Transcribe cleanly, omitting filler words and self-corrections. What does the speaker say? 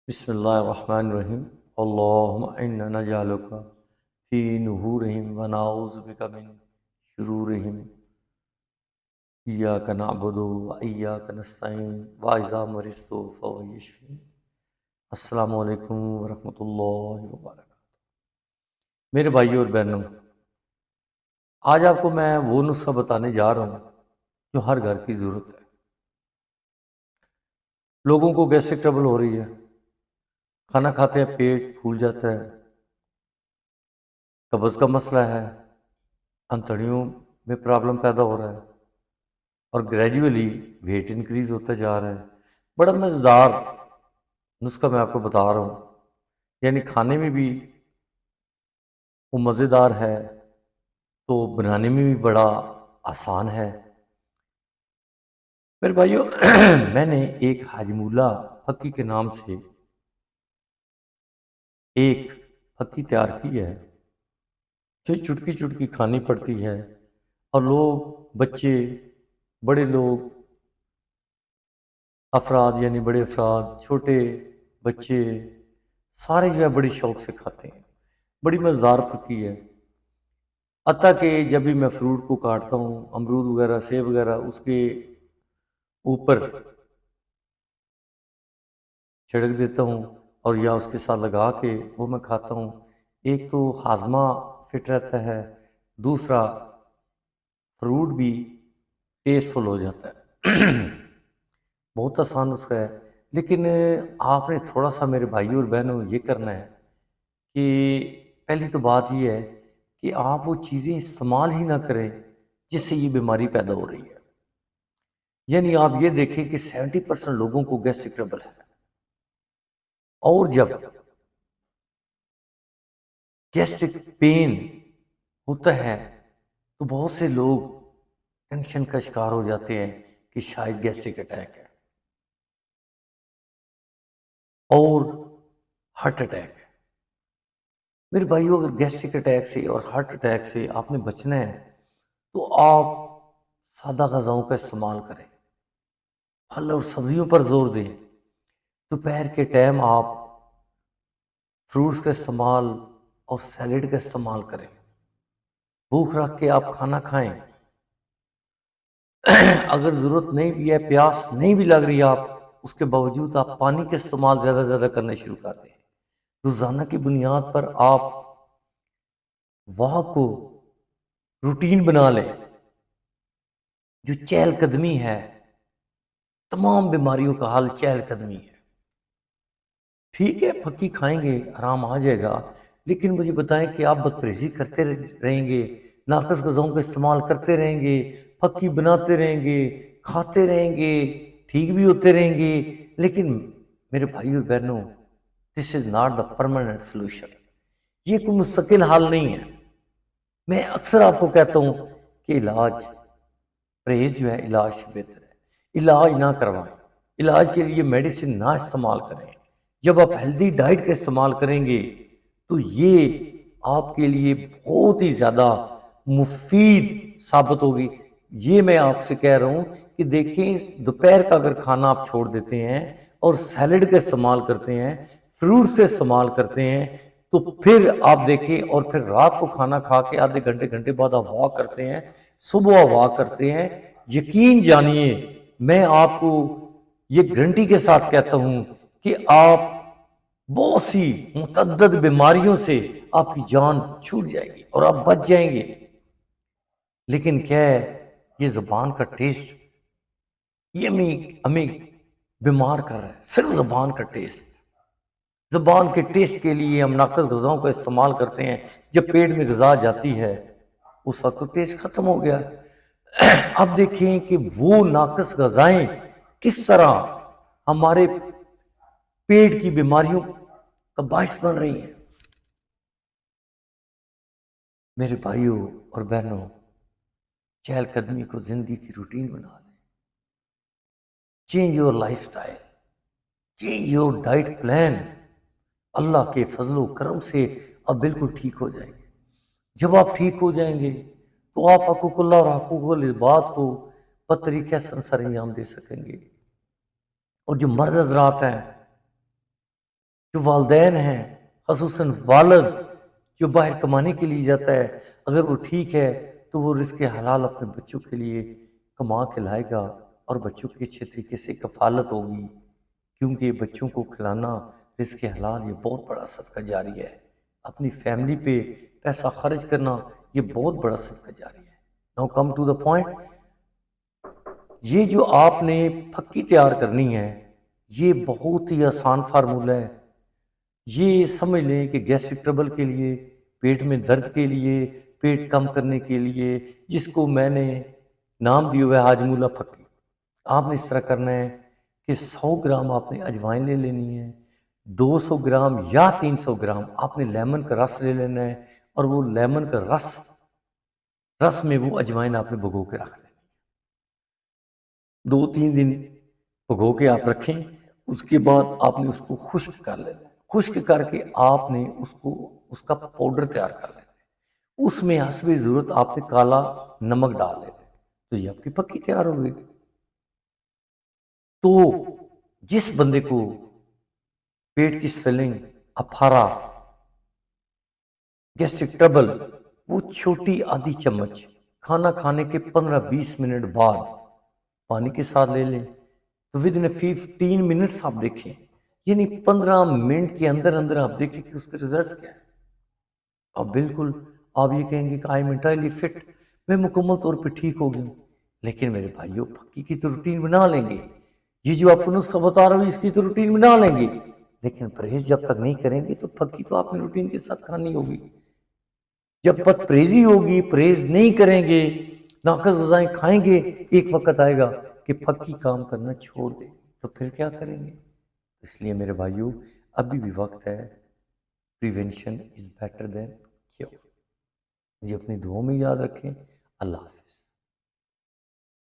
بسم اللہ الرحمن الرحیم اللہم انا نجعلک فی نحورہم ونعوذ بک من شرورہم ایاک نعبد و ایاک نستعین واذا مرضت فهو یشفین۔ السلام علیکم ورحمۃ اللہ وبرکاتہ۔ میرے بھائیوں اور بہنوں، آج آپ کو میں وہ نسخہ بتانے جا رہا ہوں جو ہر گھر کی ضرورت ہے۔ لوگوں کو گیسٹرک ٹربل ہو رہی ہے، کھانا کھاتے ہیں پیٹ پھول جاتا ہے، قبض کا مسئلہ ہے، انتڑیوں میں پرابلم پیدا ہو رہا ہے اور گریجولی ویٹ انکریز ہوتا جا رہا ہے۔ بڑا مزیدار نسخہ میں آپ کو بتا رہا ہوں، یعنی کھانے میں بھی وہ مزیدار ہے تو بنانے میں بھی بڑا آسان ہے۔ میرے بھائیوں، میں نے ایک حاجم اللہ پھکی کے نام سے ایک پھکی تیار کی ہے جو چٹکی چٹکی کھانی پڑتی ہے، اور لوگ، بچے، بڑے لوگ، افراد یعنی بڑے افراد، چھوٹے بچے، سارے جو ہے بڑی شوق سے کھاتے ہیں۔ بڑی مزیدار پھکی ہے، حتیٰ کہ جب بھی میں فروٹ کو کاٹتا ہوں، امرود وغیرہ، سیب وغیرہ، اس کے اوپر چھڑک دیتا ہوں اور یا اس کے ساتھ لگا کے وہ میں کھاتا ہوں۔ ایک تو ہاضمہ فٹ رہتا ہے، دوسرا فروٹ بھی ٹیسٹفل ہو جاتا ہے۔ بہت آسان نسخہ ہے، لیکن آپ نے تھوڑا سا میرے بھائیوں اور بہنوں یہ کرنا ہے کہ پہلی تو بات یہ ہے کہ آپ وہ چیزیں استعمال ہی نہ کریں جس سے یہ بیماری پیدا ہو رہی ہے۔ یعنی آپ یہ دیکھیں کہ 70% لوگوں کو گیسٹرک ٹربل ہے، اور جب گیسٹرک پین ہوتا ہے تو بہت سے لوگ ٹینشن کا شکار ہو جاتے ہیں کہ شاید گیسٹرک اٹیک ہے اور ہارٹ اٹیک ہے۔ میرے بھائیو، اگر گیسٹرک اٹیک سے اور ہارٹ اٹیک سے آپ نے بچنا ہے تو آپ سادہ غذاؤں کا استعمال کریں، پھل اور سبزیوں پر زور دیں۔ دوپہر کے ٹائم آپ فروٹس کا استعمال اور سیلڈ کا استعمال کریں، بھوک رکھ کے آپ کھانا کھائیں۔ اگر ضرورت نہیں بھی ہے، پیاس نہیں بھی لگ رہی آپ، اس کے باوجود آپ پانی کا استعمال زیادہ سے زیادہ کرنا شروع کر دیں۔ روزانہ کی بنیاد پر آپ واک کو روٹین بنا لیں۔ جو چہل قدمی ہے، تمام بیماریوں کا حل چہل قدمی ہے۔ ٹھیک ہے، پھکی کھائیں گے، آرام آ جائے گا، لیکن مجھے بتائیں کہ آپ بدپریزی کرتے رہیں گے، ناقص غذاؤں کا استعمال کرتے رہیں گے، پھکی بناتے رہیں گے، کھاتے رہیں گے، ٹھیک بھی ہوتے رہیں گے، لیکن میرے بھائی اور بہنوں، this is not the permanent solution. یہ کوئی مستقل حل نہیں ہے۔ میں اکثر آپ کو کہتا ہوں کہ علاج، پرہیز جو ہے علاج سے بہتر ہے۔ علاج نہ کروائیں، علاج کے لیے میڈیسن نہ استعمال کریں۔ جب آپ ہیلدی ڈائٹ کا استعمال کریں گے تو یہ آپ کے لیے بہت ہی زیادہ مفید ثابت ہوگی۔ یہ میں آپ سے کہہ رہا ہوں کہ دیکھیں، دوپہر کا اگر کھانا آپ چھوڑ دیتے ہیں اور سیلڈ کا استعمال کرتے ہیں، فروٹس کا استعمال کرتے ہیں، تو پھر آپ دیکھیں، اور پھر رات کو کھانا کھا کے آدھے گھنٹے بعد آپ واک کرتے ہیں، صبح واک کرتے ہیں، یقین جانیے میں آپ کو یہ گارنٹی کے ساتھ کہتا ہوں کہ آپ بہت سی متعدد بیماریوں سے آپ کی جان چھوٹ جائے گی اور آپ بچ جائیں گے۔ لیکن کیا ہے، یہ زبان کا ٹیسٹ یہ ہمیں بیمار کر رہا ہے، صرف زبان کا ٹیسٹ۔ زبان کے ٹیسٹ کے لیے ہم ناقص غذاؤں کا استعمال کرتے ہیں، جب پیٹ میں غذا جاتی ہے اس وقت تو ٹیسٹ ختم ہو گیا۔ اب دیکھیں کہ وہ ناقص غذائیں کس طرح ہمارے پیٹ کی بیماریوں کا باعث بن رہی ہیں۔ میرے بھائیوں اور بہنوں، چہل قدمی کو زندگی کی روٹین بنا لیں۔ Change your lifestyle, change your diet plan. اللہ کے فضل و کرم سے آپ بالکل ٹھیک ہو جائیں گے۔ جب آپ ٹھیک ہو جائیں گے تو آپ حقوق اللہ اور حقوق العباد کو بطریقہ حسن سر انجام دے سکیں گے۔ اور جو مرد حضرات ہیں، جو والدین ہیں، خصوصاً والد جو باہر کمانے کے لیے جاتا ہے، اگر وہ ٹھیک ہے تو وہ رزق حلال اپنے بچوں کے لیے کما کے لائے گا، اور بچوں کی اچھے طریقے سے کفالت ہوگی، کیونکہ بچوں کو کھلانا رزق حلال یہ بہت بڑا صدقہ جاری ہے۔ اپنی فیملی پہ پیسہ خرچ کرنا یہ بہت بڑا صدقہ جاری ہے۔ Now come to the point, یہ جو آپ نے پھکی تیار کرنی ہے یہ بہت ہی آسان فارمولہ ہے۔ یہ سمجھ لیں کہ گیسٹرک ٹربل کے لیے، پیٹ میں درد کے لیے، پیٹ کم کرنے کے لیے، جس کو میں نے نام دیا ہوا ہے ہاجمولہ پھکی، آپ نے اس طرح کرنا ہے کہ 100 گرام آپ نے اجوائن لے لینی ہے، 200 گرام یا 300 گرام آپ نے لیمن کا رس لے لینا ہے، اور وہ لیمن کا رس میں وہ اجوائن آپ نے بھگو کے رکھ دینی ہے۔ 2-3 دن بھگو کے آپ رکھیں، اس کے بعد آپ نے اس کو خشک کر لینا ہے۔ خشک کر کے آپ نے اس کا پاؤڈر تیار کر لینا ہے۔ اس میں حسب ضرورت آپ نے کالا نمک ڈال لینا ہے، تو یہ آپ کی پکی تیار ہو گئی۔ تو جس بندے کو پیٹ کی سویلنگ، اپھارا، گیسٹرک ٹربل، وہ چھوٹی آدھی چمچ کھانا کھانے کے 15-20 منٹ بعد پانی کے ساتھ لے لیں، تو ودن 15 منٹس آپ دیکھیں، یعنی 15 منٹ کے اندر اندر آپ دیکھیں کہ اس کے ریزلٹس کیا ہے۔ اب بالکل آپ یہ کہیں گے کہ آئی ایم انٹائرلی فٹ، میں مکمل طور پہ ٹھیک ہو گیا ہوں، لیکن میرے بھائیوں پکی کی تو روٹین بنا لیں گے، یہ جو آپ کو نسخہ بتا رہا ہوں اس کی تو روٹین بنا لیں گے، لیکن پرہیز جب تک نہیں کریں گے تو پکی تو آپ نے روٹین کے ساتھ کھانی ہوگی۔ جب بد پریزی ہوگی، پرہیز نہیں کریں گے، ناقص غذائیں کھائیں گے، ایک وقت آئے گا کہ پکی کام کرنا چھوڑ دیں، تو پھر کیا کریں گے؟ اس لیے میرے بھائیوں ابھی بھی وقت ہے، prevention is better than cure. یہ اپنی دعاؤں میں یاد رکھیں۔ اللہ حافظ۔